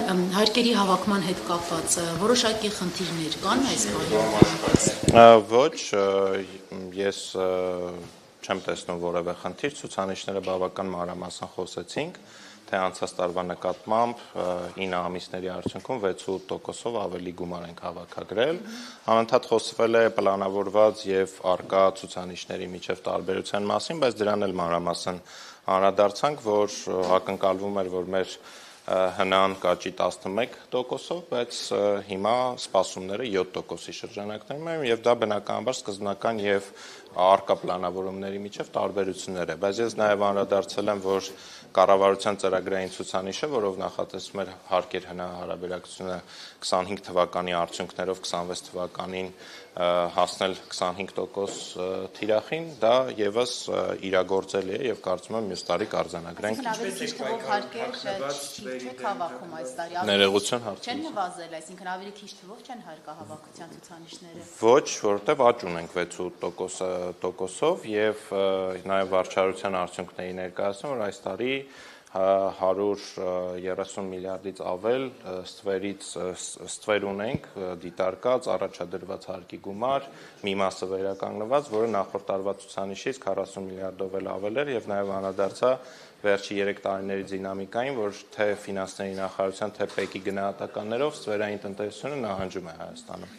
Հարկերի հավաքման հետ կապված որոշակի խնդիրներ կան այս բանում։ Ոչ, ես չեմ տեսնում որևէ խնդիր, ցուցանիշները բավական մանրամասն խոսեցինք, թե անցած տարվա նկատմամբ 9 ամիսների արդյունքում 6.8%-ով ավելի գումար ենք հավաքագրել։ Անընդհատ խոսվել է պլանավորված եւ արկա ցուցանիշների միջև տարբերության մասին, բայց դրան էլ մանրամասն անդրադարձանք, որ ակնկալվում էր, որ մեր հնան կաճի 11%-ով, բայց հիմա սպասումները 7%-ի շրջանակներում են եւ դա բնականաբար սկզբնական եւ արկա պլանավորումների միջև տարբերություններ է, բայց ես նաեւ անդրադարձել եմ, որ կառավարության ծրագրային ցուցանիշը, որով նախատեսվում էր հարկեր հնարավորությունը 25 թվականի արդյունքներով 26 թվականին հասնել 25% թիրախին, դա եւս իրագործելի է եւ կարծում եմ մյուս տարի կարձանագրենք։ Ավելի քիչ թվով հարկեր չեք հավաքում այս տարի։ Ներողություն հարցին։ Չեն նվազել, այսինքն ավելի քիչ թվով չեն հարկահավաքության ցուցանիշները։ Ոչ, որովհետեւ աճ ունենք 6.8%-ով եւ նաեւ վարչարության արդյունքների ներկայացնում, որ այս տարի 130 միլիարդից ավել ստվեր ունենք դիտարկած առաջադրված հարկի գումար, մի մասը վերականգնված, որը նախորդ տարվա ցուցանիշից 40 միլիարդով էլ ավել էր եւ նաեւ անդրադարձա վերջի 3 տարիների դինամիկային, որ թե ֆինանսների նախարարության, թե ՊԵԿ-ի գնահատականներով ստվերային տնտեսությունը նահանջում է Հայաստանում։